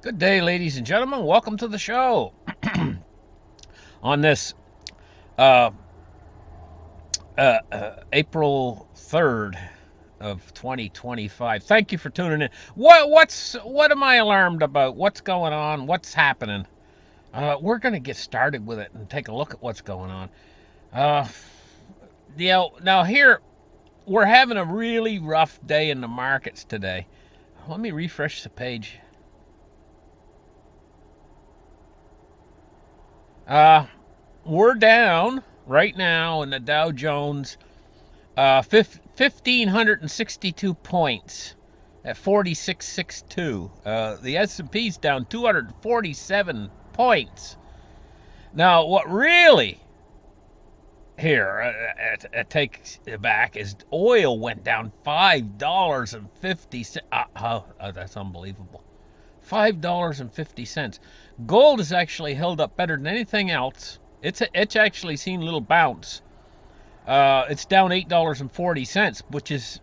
Good day, ladies and gentlemen. Welcome to the show on this uh, April 3rd of 2025. Thank you for tuning in. What am I alarmed about? What's going on? What's happening? We're going to get started with it and take a look at what's going on. Uh, now here we're having a really rough day in the markets today. Let me refresh the page. Uh, we're down right now in the Dow Jones 1,562 points at 4662. The S&P's down 247 points. Now, what really here takes it back is oil went down $5.50. That's unbelievable. $5.50. Gold has actually held up better than anything else. It's actually seen a little bounce. It's down $8.40, which is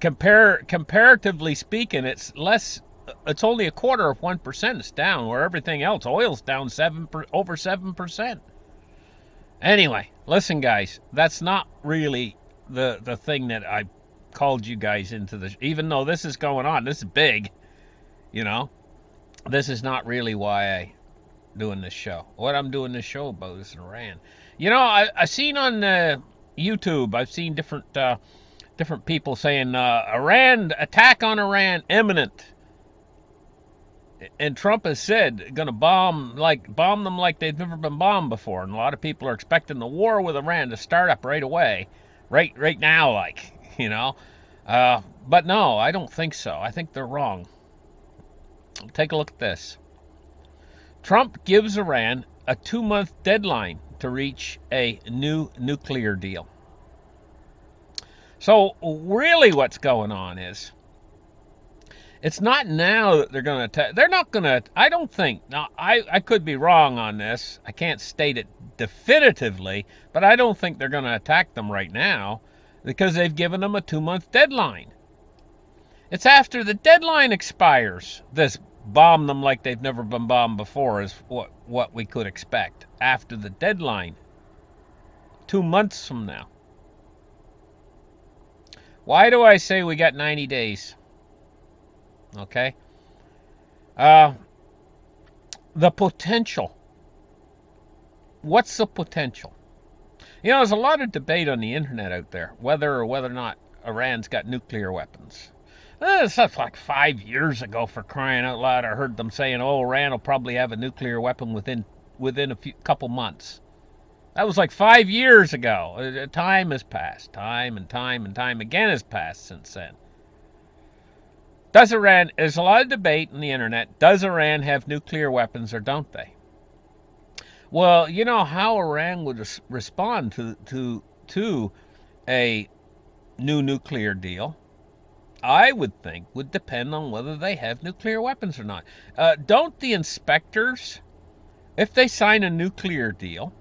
comparatively speaking, it's less. It's only a quarter of 1%. It's down where everything else, oil's down over 7%. Anyway, listen, guys, that's not really the thing that I called you guys into this. Even though this is going on, this is big. You know, this is not really why I doing this show. What I'm doing this show about is Iran. I seen on YouTube. I've seen different people saying Iran attack on Iran imminent, and Trump has said going to bomb them like they've never been bombed before. And a lot of people are expecting the war with Iran to start up right away, right now, But no, I don't think so. I think they're wrong. Take a look at this. Trump gives Iran a 2-month deadline to reach a new nuclear deal. So really what's going on is it's not now that they're going to attack. They're not going to, I don't think. Now, I could be wrong on this. I can't state it definitively, but I don't think they're going to attack them right now because they've given them a 2-month deadline. It's after the deadline expires, this bomb them like they've never been bombed before is what we could expect after the deadline. 2 months from now. Why do I say we got 90 days? Okay. The potential. What's the potential? There's a lot of debate on the internet out there whether or not Iran's got nuclear weapons. It's like 5 years ago, for crying out loud. I heard them saying, "Oh, Iran will probably have a nuclear weapon within a couple months." That was like 5 years ago. Time has passed. Time and time and time again has passed since then. There's a lot of debate on the internet. Does Iran have nuclear weapons or don't they? Well, you know how Iran would respond to a new nuclear deal, I would think, would depend on whether they have nuclear weapons or not. Don't the inspectors, if they sign a nuclear deal,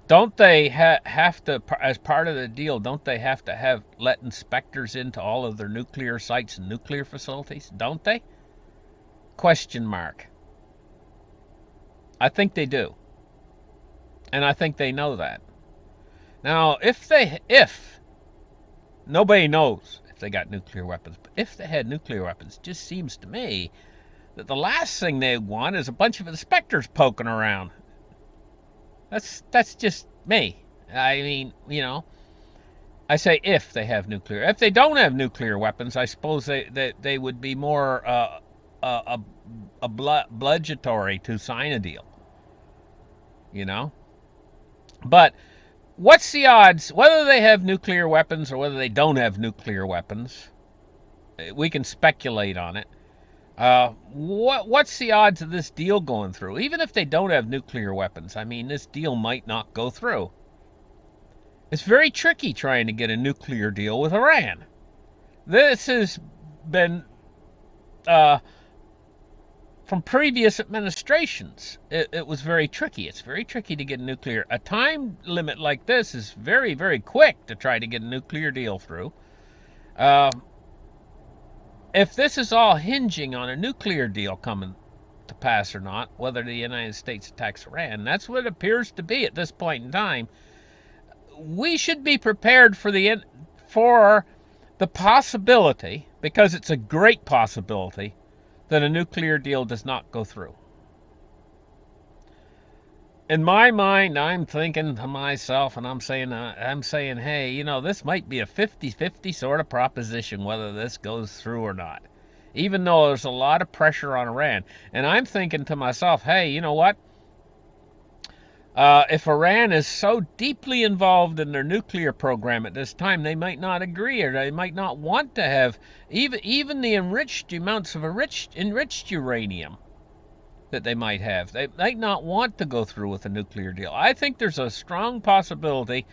don't they have to, as part of the deal, don't they have to have let inspectors into all of their nuclear sites and nuclear facilities? Don't they? Question mark. I think they do. And I think they know that. Now, if nobody knows if they got nuclear weapons, but if they had nuclear weapons, it just seems to me that the last thing they want is a bunch of inspectors poking around. That's just me. I mean, I say if they have nuclear. If they don't have nuclear weapons, I suppose they would be more obligatory to sign a deal. But what's the odds, whether they have nuclear weapons or whether they don't have nuclear weapons? We can speculate on it. What's the odds of this deal going through? Even if they don't have nuclear weapons, I mean, this deal might not go through. It's very tricky trying to get a nuclear deal with Iran. This has been from previous administrations. It was very tricky. It's very tricky to get a nuclear. A time limit like this is very, very quick to try to get a nuclear deal through. if this is all hinging on a nuclear deal coming to pass or not, whether the United States attacks Iran, that's what it appears to be at this point in time. We should be prepared for the possibility, because it's a great possibility, that a nuclear deal does not go through. In my mind, I'm thinking to myself, and I'm saying, hey, you know, this might be a 50-50 sort of proposition whether this goes through or not, even though there's a lot of pressure on Iran. And I'm thinking to myself, hey, you know what? If Iran is so deeply involved in their nuclear program at this time, they might not agree, or they might not want to have even the enriched amounts of enriched uranium that they might have. They might not want to go through with a nuclear deal. I think there's a strong possibility,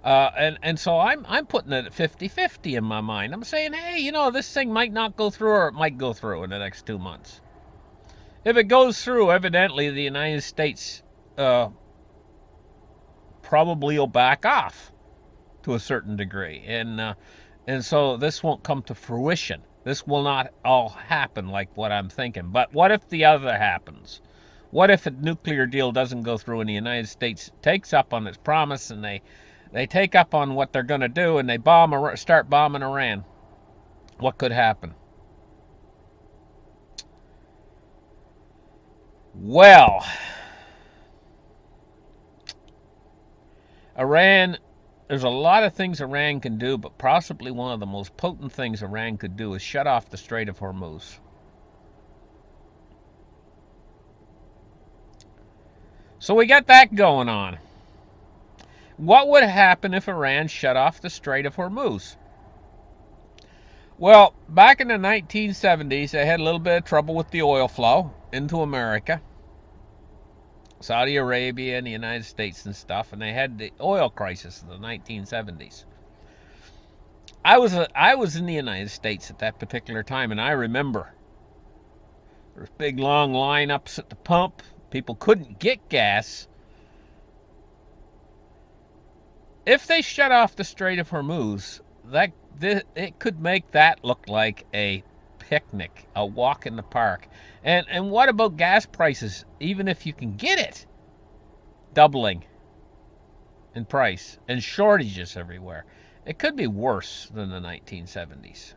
and so I'm putting it at 50-50 in my mind. I'm saying, hey, you know, this thing might not go through, or it might go through in the next 2 months. If it goes through, evidently the United States probably will back off to a certain degree, and so this won't come to fruition. This will not all happen like what I'm thinking. But what if the other happens? What if a nuclear deal doesn't go through and the United States takes up on its promise, and they take up on what they're going to do, and they start bombing Iran? What could happen? Well, Iran, there's a lot of things Iran can do, but possibly one of the most potent things Iran could do is shut off the Strait of Hormuz. So we got that going on. What would happen if Iran shut off the Strait of Hormuz? Well, back in the 1970s, they had a little bit of trouble with the oil flow into America, Saudi Arabia and the United States and stuff, and they had the oil crisis in the 1970s. I was in the United States at that particular time, and I remember there was big long lineups at the pump. People couldn't get gas. If they shut off the Strait of Hormuz, it could make that look like a picnic, a walk in the park. And what about gas prices? Even if you can get it, doubling in price and shortages everywhere. It could be worse than the 1970s.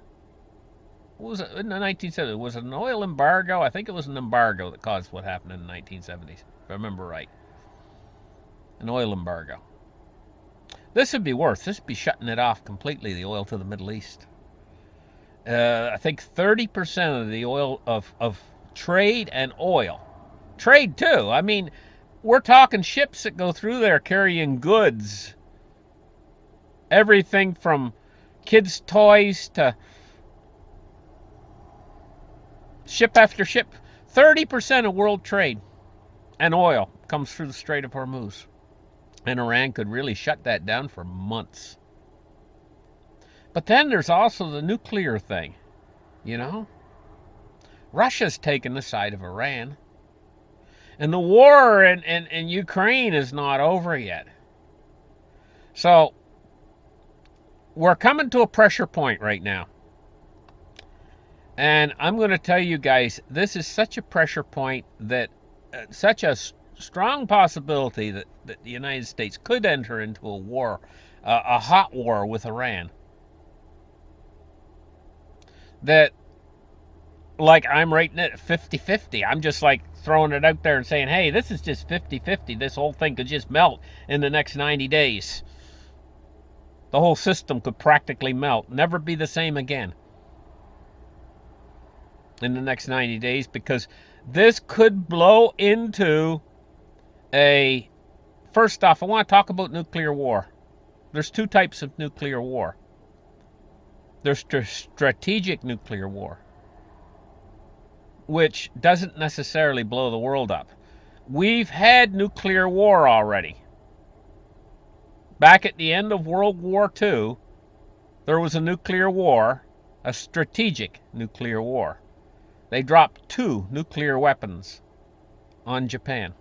What was it in the 1970s? Was it an oil embargo? I think it was an embargo that caused what happened in the 1970s, if I remember right. An oil embargo. This would be worse. This would be shutting it off completely, the oil to the Middle East. I think 30% of the oil of trade and oil. Trade too. I mean, we're talking ships that go through there carrying goods. Everything from kids' toys to ship after ship. 30% of world trade and oil comes through the Strait of Hormuz. And Iran could really shut that down for months. But then there's also the nuclear thing, you know? Russia's taken the side of Iran. And the war in Ukraine is not over yet. So we're coming to a pressure point right now. And I'm going to tell you guys, this is such a pressure point that such a strong possibility that the United States could enter into a war, a hot war with Iran. That, like, I'm rating it 50-50. I'm just like throwing it out there and saying, hey, this is just 50-50. This whole thing could just melt in the next 90 days. The whole system could practically melt, never be the same again in the next 90 days, because this could blow into a... First off, I want to talk about nuclear war. There's two types of nuclear war. There's strategic nuclear war, which doesn't necessarily blow the world up. We've had nuclear war already. Back at the end of World War II, there was a nuclear war, a strategic nuclear war. They dropped 2 nuclear weapons on Japan.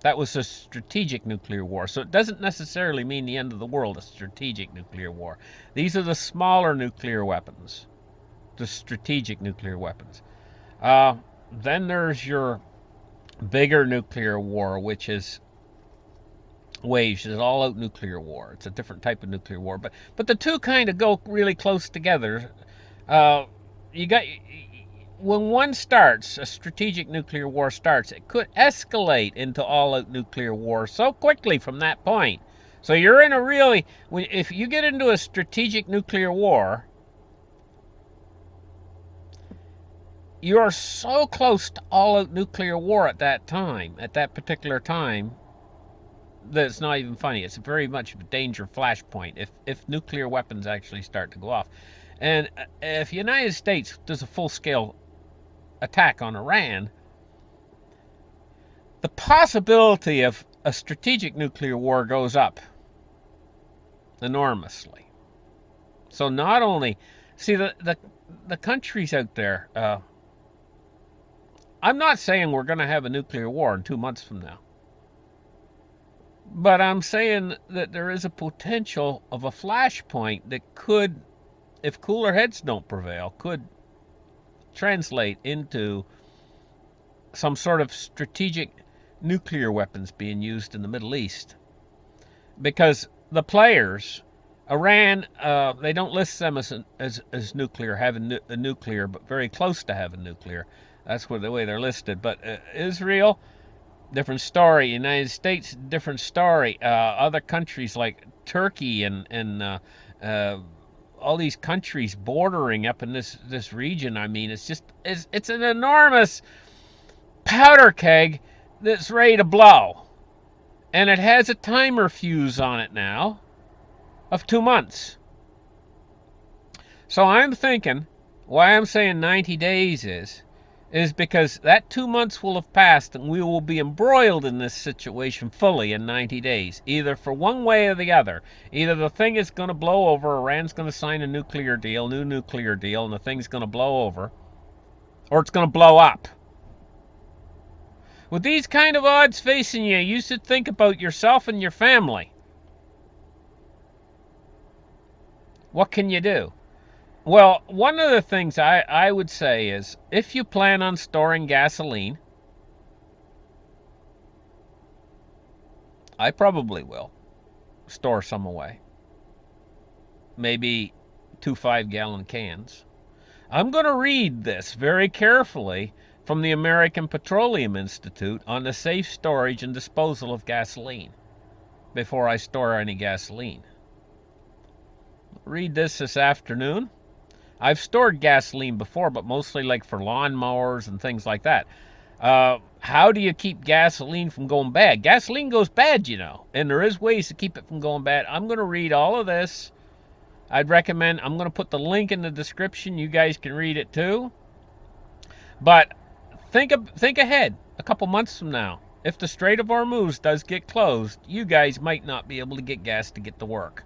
That was a strategic nuclear war. So it doesn't necessarily mean the end of the world, a strategic nuclear war. These are the smaller nuclear weapons. the strategic nuclear weapons. Uh, then there's your bigger nuclear war, which is waged as all-out nuclear war. It's a different type of nuclear war, but the two kind of go really close together. Uh, you got when one starts, a strategic nuclear war starts, it could escalate into all-out nuclear war so quickly from that point. So you're in a really, if you get into a strategic nuclear war, you're so close to all-out nuclear war at that time, at that particular time, that it's not even funny. It's very much a danger flashpoint if nuclear weapons actually start to go off. And if the United States does a full-scale attack on Iran, the possibility of a strategic nuclear war goes up enormously. So not only, see, the countries out there, I'm not saying we're going to have a nuclear war in 2 months from now. But I'm saying that there is a potential of a flashpoint that could, if cooler heads don't prevail, could translate into some sort of strategic nuclear weapons being used in the Middle East. Because the players, Iran, they don't list them as nuclear, having a nuclear, but very close to having nuclear. That's the way they're listed. But Israel, different story. United States, different story. Other countries like Turkey and all these countries bordering up in this region. I mean, it's an enormous powder keg that's ready to blow, and it has a timer fuse on it now of 2 months. So I'm thinking, why I'm saying 90 days is because that 2 months will have passed and we will be embroiled in this situation fully in 90 days, either for one way or the other. Either the thing is going to blow over, Iran's going to sign a new nuclear deal, and the thing's going to blow over, or it's going to blow up. With these kind of odds facing you, you should think about yourself and your family. What can you do? Well, one of the things I would say is, if you plan on storing gasoline, I probably will store some away. Maybe 2 5-gallon cans. I'm going to read this very carefully from the American Petroleum Institute on the safe storage and disposal of gasoline before I store any gasoline. Read this afternoon. I've stored gasoline before, but mostly like for lawnmowers and things like that. How do you keep gasoline from going bad? Gasoline goes bad, you know, and there is ways to keep it from going bad. I'm going to read all of this. I'm going to put the link in the description. You guys can read it too. But think ahead a couple months from now. If the Strait of Hormuz does get closed, you guys might not be able to get gas to get to work.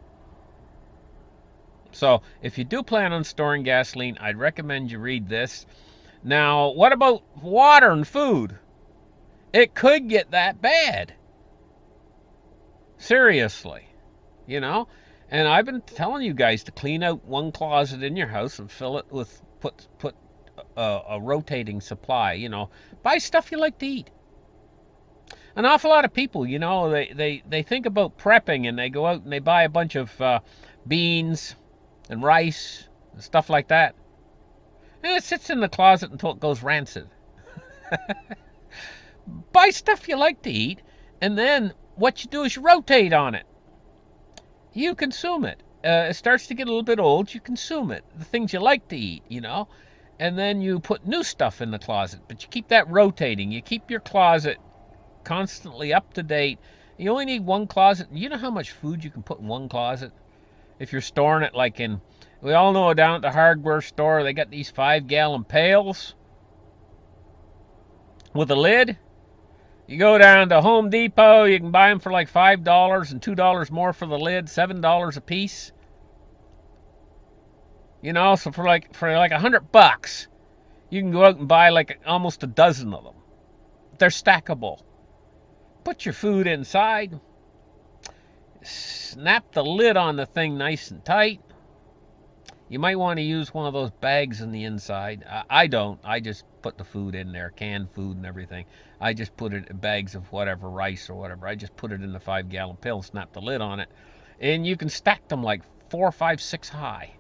So if you do plan on storing gasoline, I'd recommend you read this. Now, what about water and food? It could get that bad. Seriously, you know? And I've been telling you guys to clean out one closet in your house and fill it with, put a rotating supply, you know. Buy stuff you like to eat. An awful lot of people, you know, they think about prepping and they go out and they buy a bunch of beans and rice and stuff like that. And it sits in the closet until it goes rancid. Buy stuff you like to eat, and then what you do is you rotate on it. You consume it. It starts to get a little bit old, you consume it. The things you like to eat, you know. And then you put new stuff in the closet, but you keep that rotating. You keep your closet constantly up to date. You only need one closet. You know how much food you can put in one closet? If you're storing it like in, we all know down at the hardware store, they got these 5-gallon pails with a lid. You go down to Home Depot, you can buy them for like $5 and $2 more for the lid, $7 a piece. You know, so for like $100, you can go out and buy like almost a dozen of them. They're stackable. Put your food inside. Snap the lid on the thing nice and tight. You might want to use one of those bags in the inside. I don't. I just put the food in there, canned food and everything. I just put it in bags of whatever, rice or whatever. I just put it in the 5-gallon pail, snap the lid on it, and you can stack them like 4, 5, 6 high,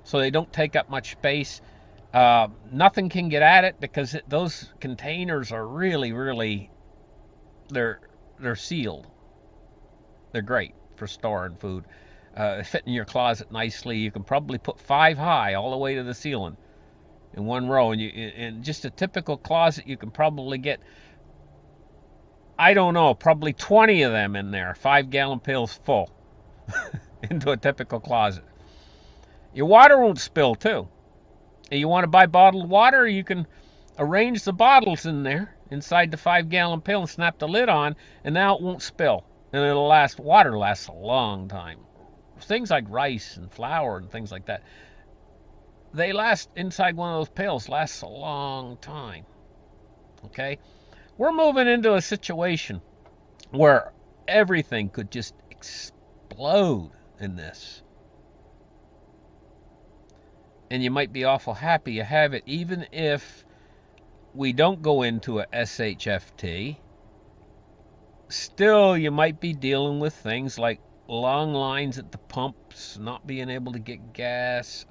so they don't take up much space. Nothing can get at it because those containers are really, really, they're they're sealed. They're great for storing food. Fit in your closet nicely. You can probably put 5 high all the way to the ceiling in one row, and in just a typical closet, you can probably get, I don't know, probably 20 of them in there, 5-gallon pails full into a typical closet. Your water won't spill too. And you want to buy bottled water, you can arrange the bottles in there inside the 5-gallon pail and snap the lid on, and now it won't spill. And it'll last, water lasts a long time. Things like rice and flour and things like that, they last inside one of those pails, lasts a long time. Okay? We're moving into a situation where everything could just explode in this. And you might be awful happy you have it, even if we don't go into a SHFT. Still, you might be dealing with things like long lines at the pumps, not being able to get gas,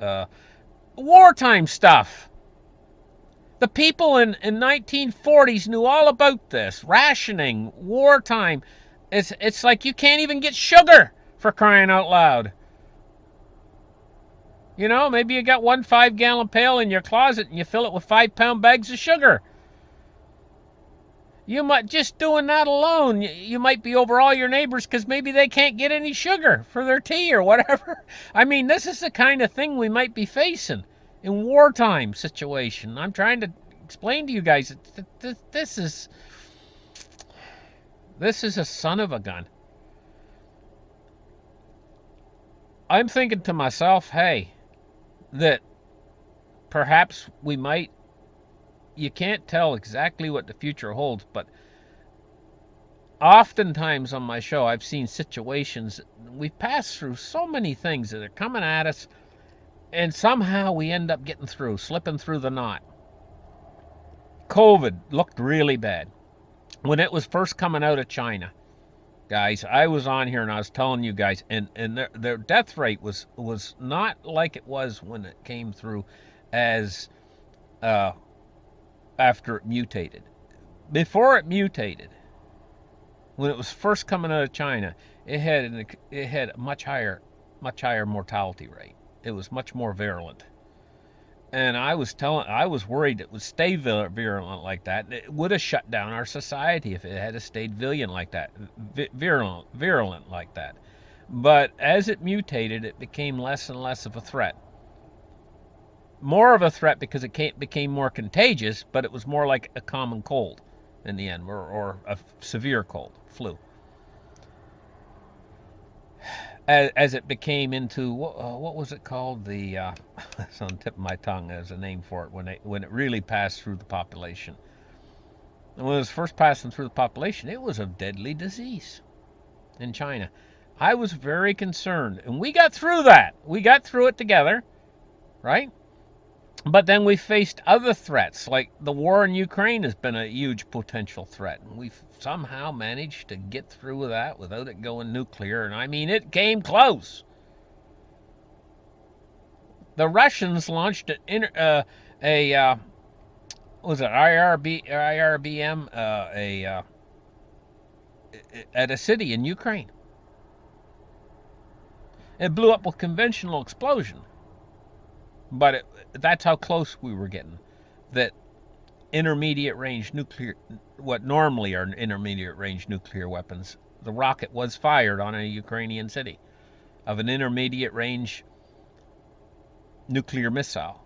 wartime stuff. The people in 1940s knew all about this. Rationing, wartime. It's like you can't even get sugar, for crying out loud. You know, maybe you got one 5-gallon pail in your closet and you fill it with 5-pound bags of sugar. You might, just doing that alone, you might be over all your neighbors because maybe they can't get any sugar for their tea or whatever. I mean, this is the kind of thing we might be facing in wartime situation. I'm trying to explain to you guys that this is a son of a gun. I'm thinking to myself, hey, that perhaps we might, you can't tell exactly what the future holds, but oftentimes on my show, I've seen situations, we've passed through so many things that are coming at us, and somehow we end up getting through, slipping through the knot. COVID looked really bad. When it was first coming out of China, guys, I was on here and I was telling you guys, and their death rate was not like it was when it came through as after it mutated. Before it mutated, when it was first coming out of China, it had a much higher mortality rate. It was much more virulent. And I was worried it would stay virulent like that. It would have shut down our society if it had stayed virulent like that. Virulent like that. But as it mutated, it became less and less of a threat. More of a threat because it became more contagious, but it was more like a common cold in the end, or a severe cold, flu. As it became into, what was it called? The it's on the tip of my tongue. There's a name for it when it really passed through the population. And when it was first passing through the population, it was a deadly disease in China. I was very concerned, and we got through that. We got through it together, right? But then we faced other threats, like the war in Ukraine has been a huge potential threat. And we've somehow managed to get through that without it going nuclear. And I mean, it came close. The Russians launched was it IRBM, at a city in Ukraine. It blew up with conventional explosion. But that's how close we were getting. That intermediate range nuclear, what normally are intermediate range nuclear weapons, the rocket was fired on a Ukrainian city of an intermediate range nuclear missile.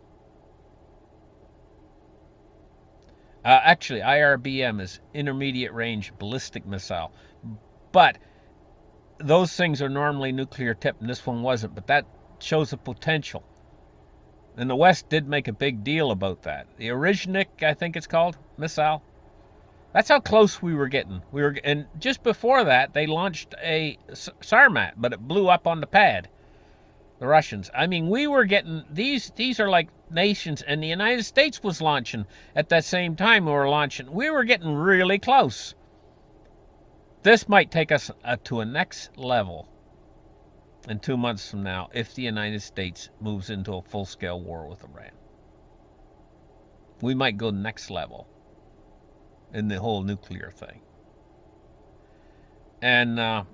Actually, IRBM is intermediate range ballistic missile. But those things are normally nuclear tipped, and this one wasn't. But that shows the potential. And the West did make a big deal about that. The Orishnik, I think it's called, missile. That's how close we were getting. And just before that, they launched a Sarmat, but it blew up on the pad. The Russians. I mean, we were getting these are like nations, and the United States was launching at that same time we were launching. We were getting really close. This might take us to a next level in 2 months from now if the United States moves into a full-scale war with Iran. We might go next level in the whole nuclear thing. And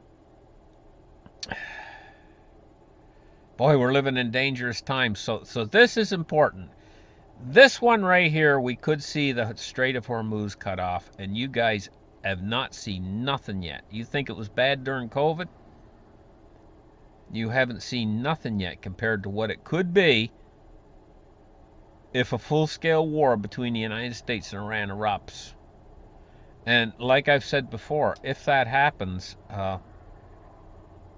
boy, we're living in dangerous times. So this is important. This one right here, we could see the Strait of Hormuz cut off, and you guys have not seen nothing yet. You think it was bad during COVID? You haven't seen nothing yet compared to what it could be if a full-scale war between the United States and Iran erupts. And like I've said before, if that happens,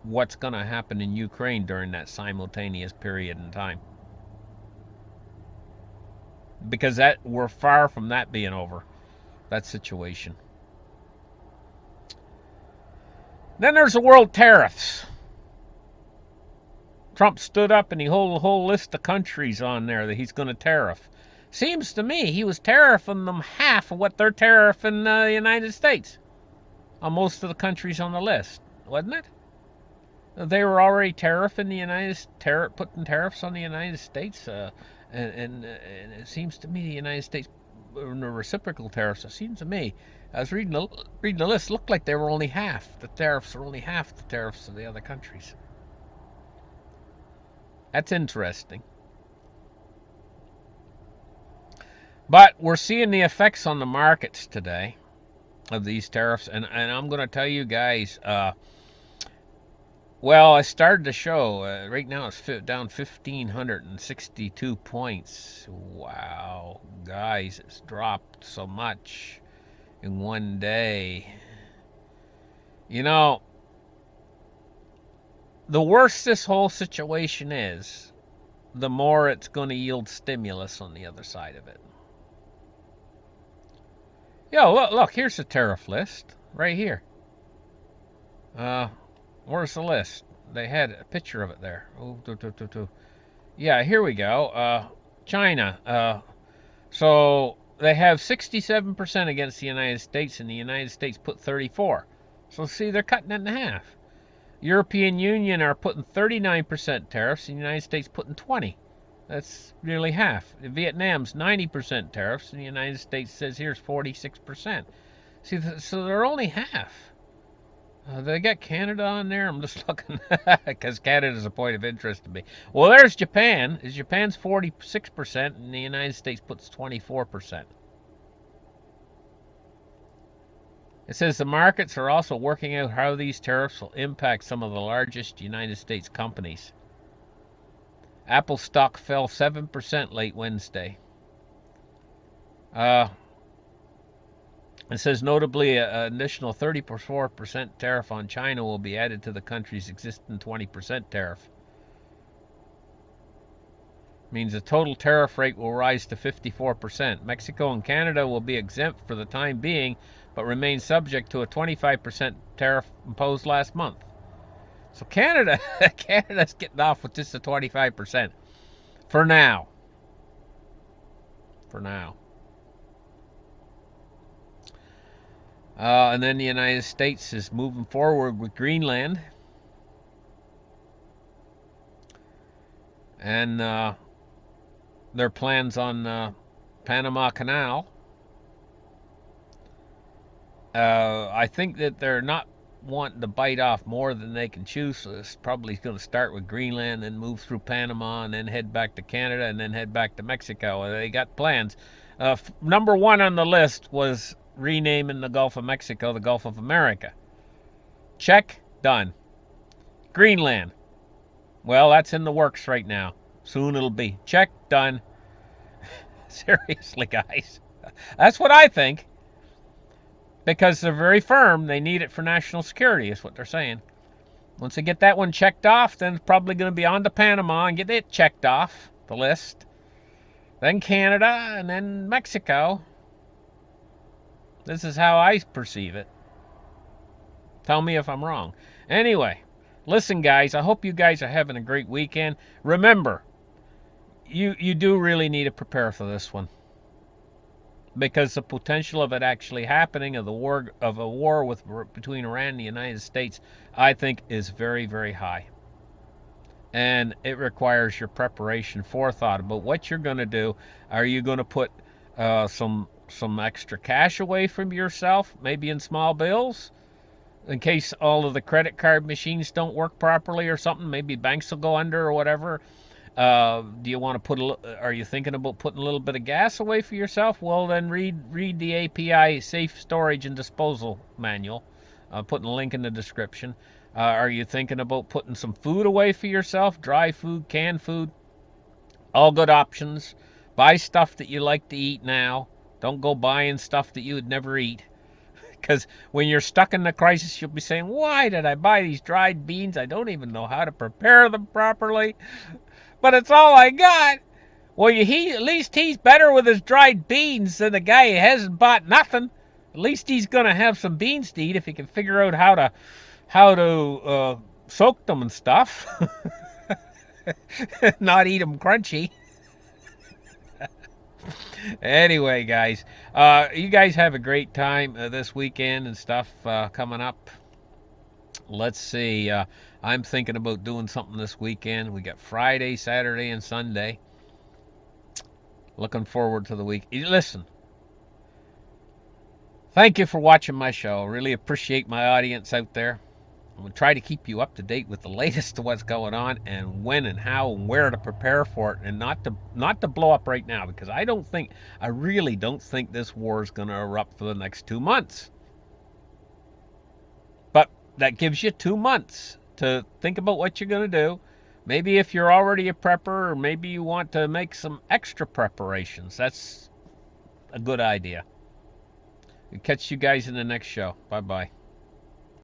what's going to happen in Ukraine during that simultaneous period in time? Because that we're far from that being over, that situation. Then there's the world tariffs. Trump stood up and he had a whole list of countries on there that he's going to tariff. Seems to me he was tariffing them half of what they're tariffing the United States on most of the countries on the list, wasn't it? They were already tariffing the putting tariffs on the United States, and it seems to me the United States, the reciprocal tariffs. It seems to me, I was reading the list, looked like they were only half. The tariffs are only half the tariffs of the other countries. That's interesting. But we're seeing the effects on the markets today of these tariffs, and I'm going to tell you guys. Well, I started the show. Right now it's down 1,562 points. Wow, guys, it's dropped so much in one day. You know, the worse this whole situation is, the more it's going to yield stimulus on the other side of it. Yo, look, here's the tariff list right here. Where's the list? They had a picture of it there. Yeah, here we go. China. So they have 67% against the United States, and the United States put 34. So see, they're cutting it in half. European Union are putting 39% tariffs, and the United States putting 20. That's nearly half. Vietnam's 90% tariffs, and the United States says here's 46%. See, so they're only half. They got Canada on there. I'm just looking because Canada's a point of interest to me. Well, there's Japan. Japan's 46%, and the United States puts 24%. It says the markets are also working out how these tariffs will impact some of the largest United States companies. Apple stock fell 7% late Wednesday. It says notably an additional 34% tariff on China will be added to the country's existing 20% tariff. Means the total tariff rate will rise to 54%. Mexico and Canada will be exempt for the time being, but remain subject to a 25% tariff imposed last month. So Canada's getting off with just a 25% for now. For now. And then the United States is moving forward with Greenland. And their plans on Panama Canal. I think that they're not wanting to bite off more than they can chew, so it's probably going to start with Greenland, then move through Panama, and then head back to Canada, and then head back to Mexico. They got plans. Number one on the list was renaming the Gulf of Mexico the Gulf of America. Check, done. Greenland. Well, that's in the works right now. Soon it'll be. Check, done. Seriously, guys. That's what I think. Because they're very firm. They need it for national security, is what they're saying. Once they get that one checked off, then it's probably going to be on to Panama and get it checked off the list. Then Canada, and then Mexico. This is how I perceive it. Tell me if I'm wrong. Anyway, Listen, guys, I hope you guys are having a great weekend. Remember, you do really need to prepare for this one, because the potential of it actually happening, of a war between Iran and the United States, I think is very, very high. And it requires your preparation, forethought about what you're going to do. Are you going to put some extra cash away from yourself, maybe in small bills, in case all of the credit card machines don't work properly or something? Maybe banks will go under or whatever. Do you want to are you thinking about putting a little bit of gas away for yourself? Well, then read the API Safe Storage and Disposal Manual. Putting a link in the description. Are you thinking about putting some food away for yourself? Dry food, canned food, all good options. Buy stuff that you like to eat now. Don't go buying stuff that you would never eat. Because when you're stuck in the crisis, you'll be saying, why did I buy these dried beans? I don't even know how to prepare them properly. But it's all I got. Well, at least he's better with his dried beans than the guy who hasn't bought nothing. At least he's gonna have some beans to eat if he can figure out how to soak them and stuff, not eat them crunchy. Anyway, guys, you guys have a great time this weekend and stuff coming up. Let's see. I'm thinking about doing something this weekend. We got Friday, Saturday, and Sunday. Looking forward to the week. Listen, thank you for watching my show. Really appreciate my audience out there. I'm going to try to keep you up to date with the latest of what's going on and when and how and where to prepare for it, and not to blow up right now, because I really don't think this war is going to erupt for the next 2 months. But that gives you 2 months to think about what you're going to do. Maybe if you're already a prepper, or maybe you want to make some extra preparations, that's a good idea. We'll catch you guys in the next show. Bye-bye.